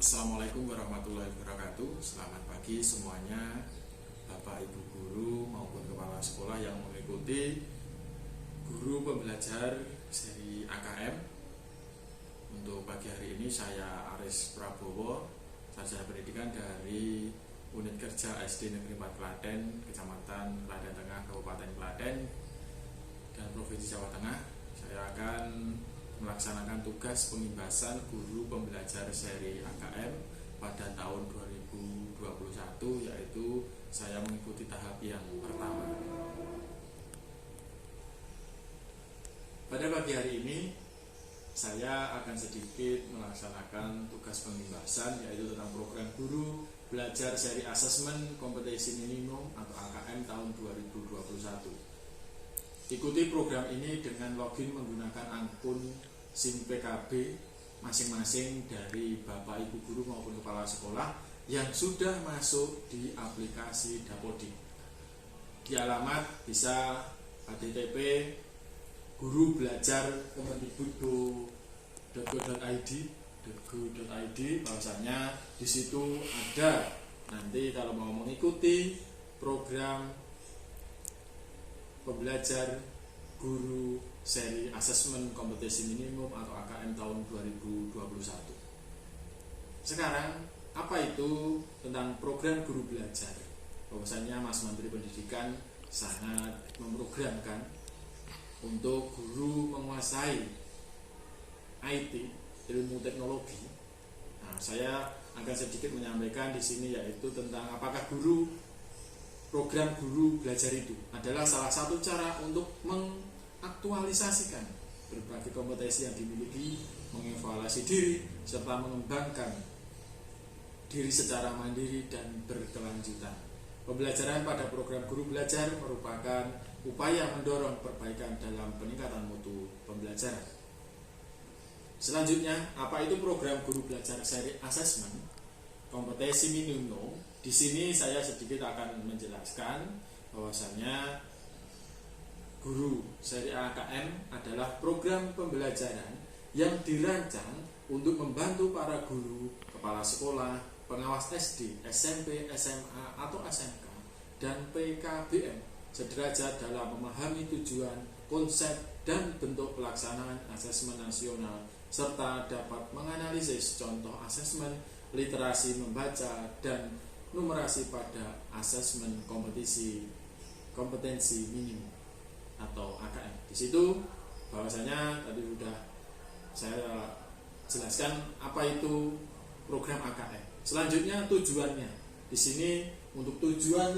Assalamualaikum warahmatullahi wabarakatuh. Selamat pagi semuanya, Bapak Ibu guru maupun kepala sekolah yang mengikuti guru pembelajar seri AKM. Untuk pagi hari ini saya Aris Prabowo, sarjana pendidikan dari Unit Kerja SD Negeri 4 Klaten, Kecamatan Klaten Tengah, Kabupaten Klaten, dan Provinsi Jawa Tengah. Saya akan melaksanakan tugas pengimbasan guru pembelajar seri AKM pada tahun 2021, yaitu saya mengikuti tahap yang pertama. Pada pagi hari ini saya akan sedikit melaksanakan tugas pengimbasan, yaitu tentang program guru belajar seri asesmen kompetensi minimum atau AKM tahun 2021. Ikuti program ini dengan login menggunakan akun SIM PKB masing-masing dari Bapak Ibu guru maupun kepala sekolah yang sudah masuk di aplikasi Dapodik. Di alamat bisa http gurubelajar.kemendikbud.go.id, bahwasanya di situ ada nanti kalau mau mengikuti program pembelajar guru seri asesmen kompetensi minimum atau AKM tahun 2021. Sekarang, apa itu tentang program guru belajar? Bahwasanya Mas Menteri Pendidikan sangat memprogramkan untuk guru menguasai IT, ilmu teknologi. Nah, saya akan sedikit menyampaikan di sini, yaitu tentang apakah program guru belajar itu adalah salah satu cara untuk mengaktualisasikan berbagai kompetensi yang dimiliki, mengevaluasi diri, serta mengembangkan diri secara mandiri dan berkelanjutan. Pembelajaran pada program guru belajar merupakan upaya mendorong perbaikan dalam peningkatan mutu pembelajaran. Selanjutnya, apa itu program guru belajar seri asesmen kompetensi minimum? Di sini saya sedikit akan menjelaskan bahwasanya guru seri AKM adalah program pembelajaran yang dirancang untuk membantu para guru, kepala sekolah, pengawas SD, SMP, SMA atau SMK, dan PKBM sederajat dalam memahami tujuan, konsep, dan bentuk pelaksanaan asesmen nasional, serta dapat menganalisis contoh asesmen, literasi membaca, dan numerasi pada asesmen kompetensi minimum atau AKM. Di situ bahwasanya tadi sudah saya jelaskan apa itu program AKM. Selanjutnya tujuannya. Di sini untuk tujuan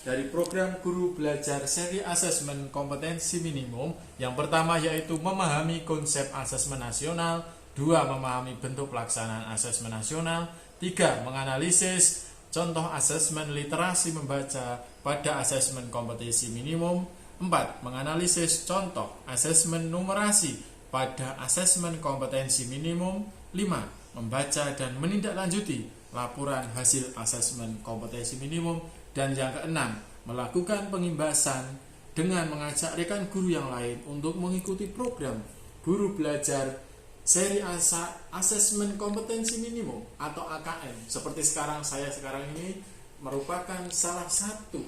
dari program guru belajar seri asesmen kompetensi minimum, yang pertama yaitu memahami konsep asesmen nasional, 2. memahami bentuk pelaksanaan asesmen nasional, 3. menganalisis contoh asesmen literasi membaca pada asesmen kompetensi minimum, 4. menganalisis contoh asesmen numerasi pada asesmen kompetensi minimum, 5. membaca dan menindaklanjuti laporan hasil asesmen kompetensi minimum, dan yang keenam, melakukan pengimbasan dengan mengajak rekan guru yang lain untuk mengikuti program guru belajar seri asesmen kompetensi minimum atau AKM. Seperti saya sekarang ini merupakan salah satu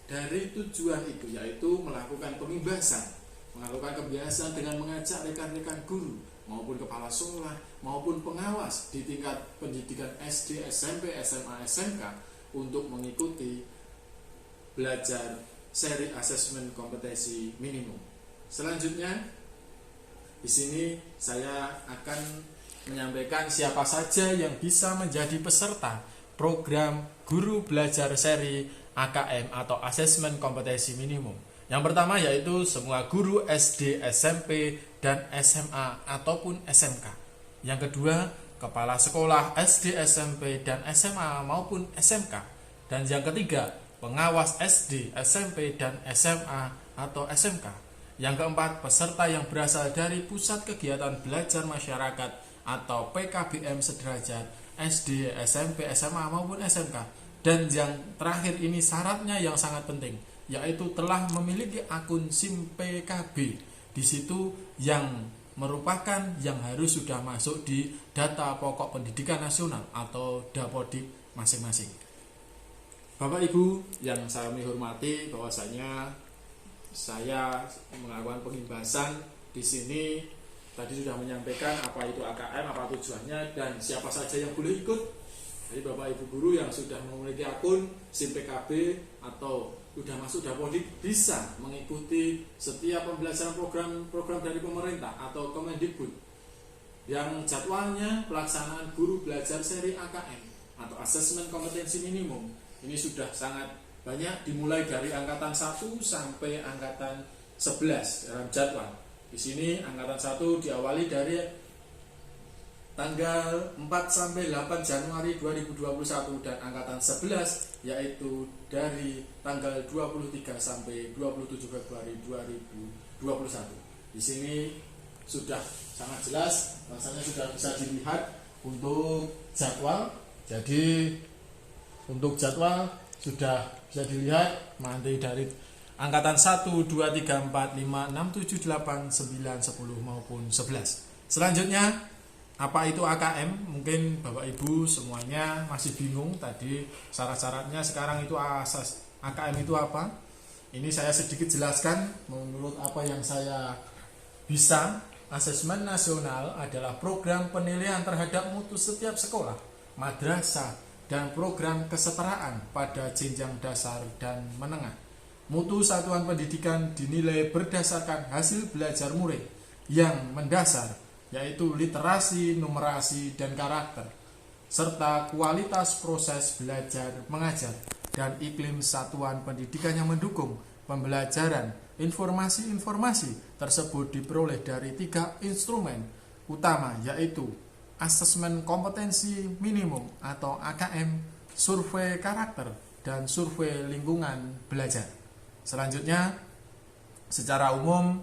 dari tujuan itu, yaitu melakukan pengimbasan, melakukan kebiasaan dengan mengajak rekan-rekan guru maupun kepala sekolah maupun pengawas di tingkat pendidikan SD, SMP, SMA, SMK untuk mengikuti belajar seri asesmen kompetensi minimum. Selanjutnya, di sini saya akan menyampaikan siapa saja yang bisa menjadi peserta program guru belajar seri AKM atau asesmen kompetensi minimum. Yang pertama yaitu semua guru SD, SMP, dan SMA ataupun SMK. Yang kedua, kepala sekolah SD, SMP, dan SMA maupun SMK. Dan yang ketiga, pengawas SD, SMP, dan SMA atau SMK. Yang keempat, peserta yang berasal dari Pusat Kegiatan Belajar Masyarakat atau PKBM sederajat SD, SMP, SMA maupun SMK. Dan yang terakhir ini syaratnya yang sangat penting, yaitu telah memiliki akun SIM PKB. Di situ yang merupakan yang harus sudah masuk di data pokok pendidikan nasional atau Dapodik masing-masing. Bapak Ibu yang saya hormati, bahwasanya saya melakukan pengimbasan di sini tadi sudah menyampaikan apa itu AKM, apa tujuannya, dan siapa saja yang boleh ikut. Jadi Bapak Ibu guru yang sudah memiliki akun SIM PKB atau sudah masuk Dapodik bisa mengikuti setiap pembelajaran program dari pemerintah atau Kemendikbud yang jadwalnya pelaksanaan guru belajar seri AKM atau asesmen kompetensi minimum. Ini sudah sangat banyak, dimulai dari angkatan 1 sampai angkatan 11 dalam jadwal. Di sini angkatan 1 diawali dari tanggal 4 sampai 8 Januari 2021 dan angkatan 11 yaitu dari tanggal 23 sampai 27 Februari 2021. Di sini sudah sangat jelas, rasanya sudah bisa dilihat untuk jadwal. Jadi untuk jadwal sudah bisa dilihat nanti dari angkatan 1, 2, 3, 4, 5, 6, 7, 8, 9, 10 maupun 11. Selanjutnya, apa itu AKM? Mungkin Bapak Ibu semuanya masih bingung tadi syarat-syaratnya. Sekarang itu asas AKM itu apa? Ini saya sedikit jelaskan menurut apa yang saya bisa. Asesmen nasional adalah program penilaian terhadap mutu setiap sekolah, madrasah, dan program kesetaraan pada jenjang dasar dan menengah. Mutu satuan pendidikan dinilai berdasarkan hasil belajar murid yang mendasar, yaitu literasi, numerasi, dan karakter, serta kualitas proses belajar mengajar dan iklim satuan pendidikan yang mendukung pembelajaran. Informasi-informasi tersebut diperoleh dari 3 instrumen utama, yaitu asesmen kompetensi minimum atau AKM, survei karakter, dan survei lingkungan belajar. Selanjutnya, secara umum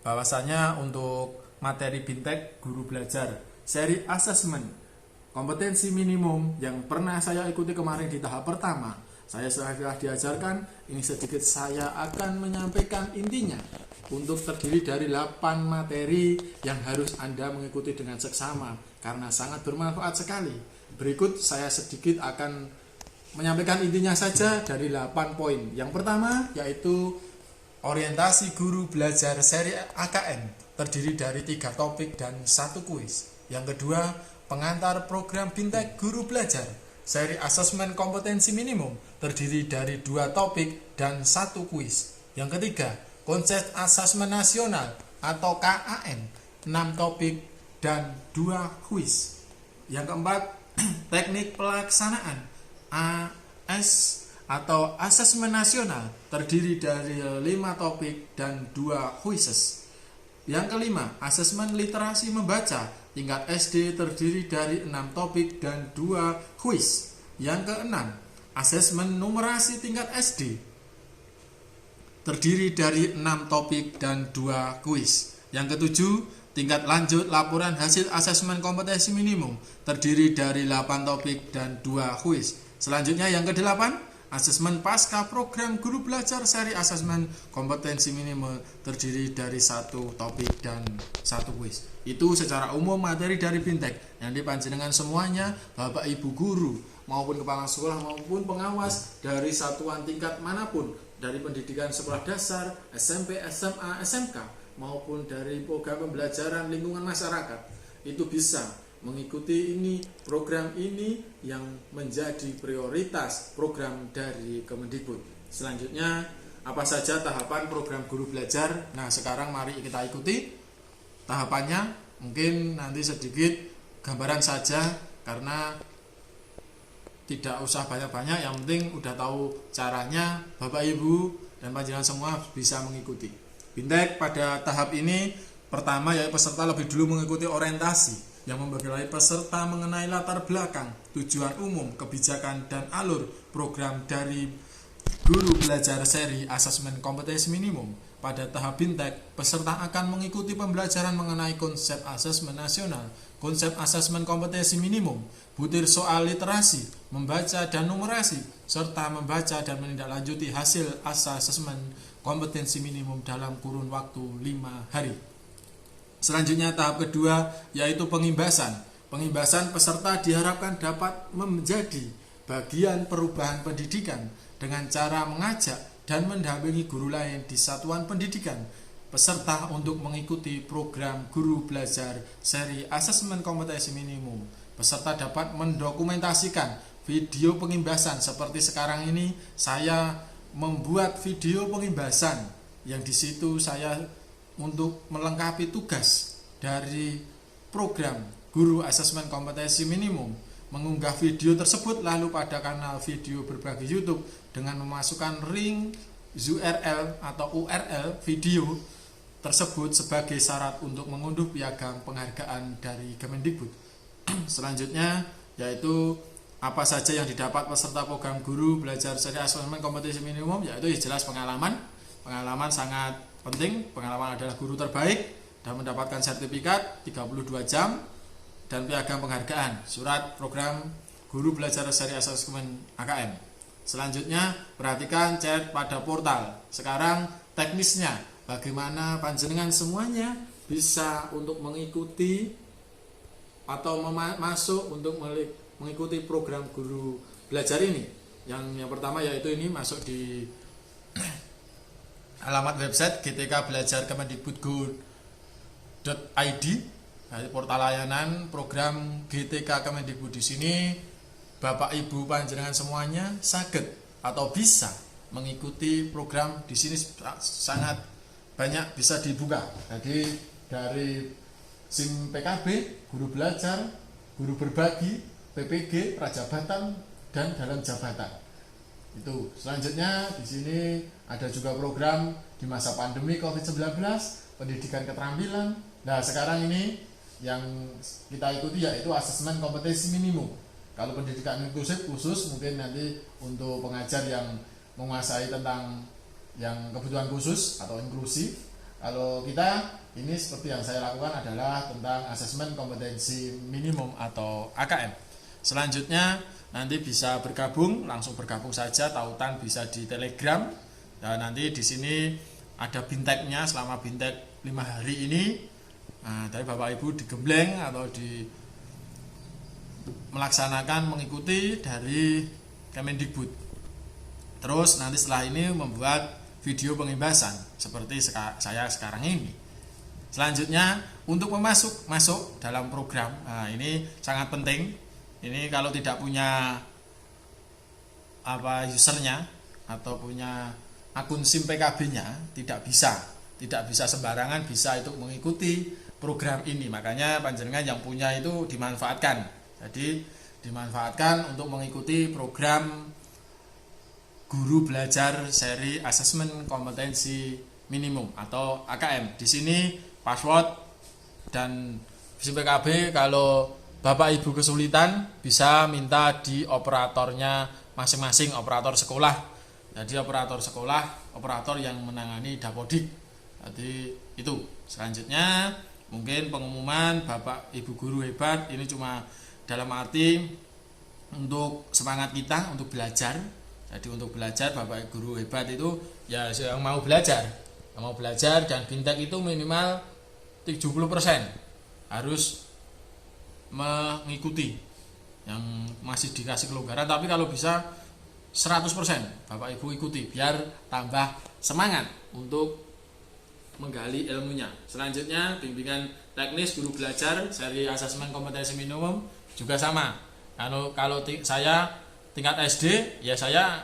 bahwasanya untuk materi Bintek guru belajar seri asesmen kompetensi minimum yang pernah saya ikuti kemarin di tahap pertama, saya sudah diajarkan. Ini sedikit saya akan menyampaikan intinya. Untuk terdiri dari 8 materi yang harus Anda mengikuti dengan seksama karena sangat bermanfaat sekali. Berikut saya sedikit akan menyampaikan intinya saja dari 8 poin. Yang pertama yaitu orientasi guru belajar seri AKM, terdiri dari 3 topik dan 1 kuis. Yang kedua, pengantar program Bintek guru belajar seri asesmen kompetensi minimum, terdiri dari 2 topik dan 1 kuis. Yang ketiga, konsep asesmen nasional atau KAN, 6 topik dan 2 kuis. Yang keempat, teknik pelaksanaan AS atau asesmen nasional, terdiri dari 5 topik dan 2 kuises. Yang kelima, asesmen literasi membaca tingkat SD, terdiri dari 6 topik dan 2 kuis. Yang keenam, asesmen numerasi tingkat SD, terdiri dari 6 topik dan 2 kuis. Yang ketujuh, tingkat lanjut laporan hasil asesmen kompetensi minimum, terdiri dari 8 topik dan 2 kuis. Selanjutnya yang kedelapan, asesmen pasca program guru belajar seri asesmen kompetensi minimum, terdiri dari 1 topik dan 1 kuis. Itu secara umum materi dari Bintek yang dipanjenengan semuanya Bapak Ibu guru maupun kepala sekolah maupun pengawas dari satuan tingkat manapun, dari pendidikan sekolah dasar, SMP, SMA, SMK maupun dari program pembelajaran lingkungan masyarakat, itu bisa mengikuti ini, program ini yang menjadi prioritas program dari Kemendikbud. Selanjutnya, apa saja tahapan program guru belajar? Nah, sekarang mari kita ikuti tahapannya. Mungkin nanti sedikit gambaran saja karena tidak usah banyak-banyak, yang penting udah tahu caranya. Bapak Ibu dan panjenengan semua bisa mengikuti. Bintek pada tahap ini pertama yaitu peserta lebih dulu mengikuti orientasi yang membekali peserta mengenai latar belakang, tujuan umum, kebijakan, dan alur program dari guru belajar seri asesmen kompetensi minimum. Pada tahap Bintek, peserta akan mengikuti pembelajaran mengenai konsep asesmen nasional, konsep asesmen kompetensi minimum, butir soal literasi, membaca dan numerasi, serta membaca dan menindaklanjuti hasil asesmen kompetensi minimum dalam kurun waktu 5 hari. Selanjutnya tahap kedua yaitu pengimbasan. Pengimbasan peserta diharapkan dapat menjadi bagian perubahan pendidikan dengan cara mengajak dan mendampingi guru lain di satuan pendidikan peserta untuk mengikuti program guru belajar seri asesmen kompetensi minimum. Peserta dapat mendokumentasikan video pengimbasan seperti sekarang ini saya membuat video pengimbasan yang di situ saya untuk melengkapi tugas dari program guru asesmen kompetensi minimum mengunggah video tersebut lalu pada kanal video berbagi YouTube dengan memasukkan link URL atau URL video tersebut sebagai syarat untuk mengunduh piagam penghargaan dari Kemendikbud. Selanjutnya yaitu apa saja yang didapat peserta program guru belajar seri asesmen kompetensi minimum, yaitu jelas pengalaman sangat penting. Pengalaman adalah guru terbaik dan mendapatkan sertifikat 32 jam dan piagam penghargaan surat program guru belajar seri asesmen AKM. Selanjutnya perhatikan chat pada portal. Sekarang teknisnya bagaimana panjenengan semuanya bisa untuk mengikuti atau masuk untuk mengikuti program guru belajar ini. Yang pertama yaitu ini masuk di alamat website gtkbelajarkemendikbud.id, portal layanan program GTK Kemendikbud. Di sini Bapak Ibu panjenengan semuanya saged atau bisa mengikuti program di sini sangat banyak bisa dibuka. Jadi dari SIM PKB, guru belajar, guru berbagi, PPG, prajabatan dan dalam jabatan. Itu. Selanjutnya di sini ada juga program di masa pandemi COVID-19, pendidikan keterampilan. Nah, sekarang ini yang kita ikuti yaitu asesmen kompetensi minimum. Kalau pendidikan inklusif khusus mungkin nanti untuk pengajar yang menguasai tentang yang kebutuhan khusus atau inklusif. Kalau kita ini seperti yang saya lakukan adalah tentang asesmen kompetensi minimum atau AKM. Selanjutnya nanti bisa langsung bergabung saja, tautan bisa di Telegram. Dan nanti di sini ada binteknya selama bintek 5 hari ini. Nah, dari Bapak Ibu digembleng atau melaksanakan mengikuti dari Kemendikbud. Terus nanti setelah ini membuat video pengimbasan seperti saya sekarang ini. Selanjutnya untuk masuk dalam program, nah ini sangat penting. Ini kalau tidak punya usernya atau punya akun SIM PKB-nya tidak bisa sembarangan bisa itu mengikuti program ini. Makanya panjenengan yang punya itu dimanfaatkan. Jadi dimanfaatkan untuk mengikuti program guru belajar seri asesmen kompetensi minimum atau AKM. Di sini password dan SIM PKB kalau Bapak Ibu kesulitan bisa minta di operatornya masing-masing, operator sekolah. Jadi operator sekolah, operator yang menangani Dapodik. Jadi itu. Selanjutnya mungkin pengumuman Bapak Ibu guru hebat ini cuma dalam arti untuk semangat kita untuk belajar. Jadi untuk belajar Bapak Ibu guru hebat itu ya yang mau belajar dan bintek itu minimal 70% harus mengikuti, yang masih dikasih kelonggaran, tapi kalau bisa 100% Bapak Ibu ikuti biar tambah semangat untuk menggali ilmunya. Selanjutnya bimbingan teknis guru belajar seri asesmen kompetensi minimum juga sama. Kalau saya tingkat SD ya saya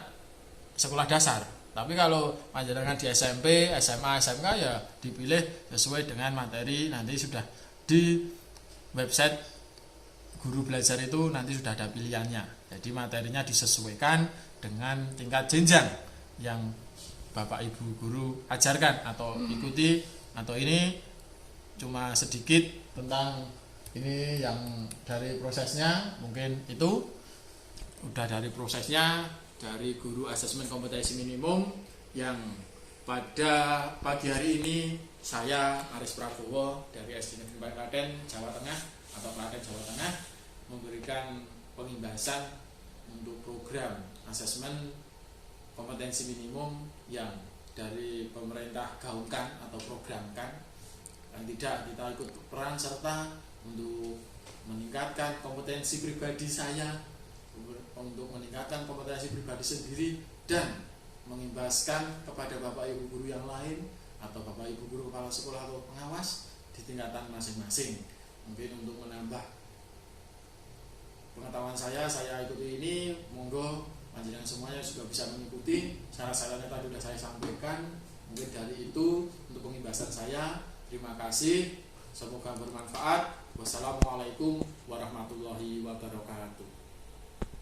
sekolah dasar, tapi kalau panjenengan di SMP, SMA, SMK ya dipilih sesuai dengan materi. Nanti sudah di website guru belajar itu nanti sudah ada pilihannya. Jadi materinya disesuaikan dengan tingkat jenjang yang Bapak Ibu guru ajarkan atau ikuti. Atau ini cuma sedikit tentang ini yang dari prosesnya, mungkin itu udah dari prosesnya dari guru asesmen kompetensi minimum yang pada pagi hari ini saya Aris Prabowo dari SD Negeri Klaten Jawa Tengah atau Klaten Jawa Tengah memberikan pengimbasan untuk program asesmen kompetensi minimum yang dari pemerintah gaungkan atau programkan Paling tidak kita ikut peran serta untuk meningkatkan kompetensi pribadi saya, untuk meningkatkan kompetensi pribadi sendiri, dan mengimbaskan kepada Bapak Ibu guru yang lain atau Bapak Ibu guru kepala sekolah atau pengawas di tingkatan masing-masing. Mungkin untuk menambah pengetahuan saya ikuti ini, monggo panjenengan semuanya juga bisa mengikuti. Syarat-syaratnya tadi sudah saya sampaikan. Mungkin dari itu untuk pengimbasan saya. Terima kasih, semoga bermanfaat. Wassalamualaikum warahmatullahi wabarakatuh.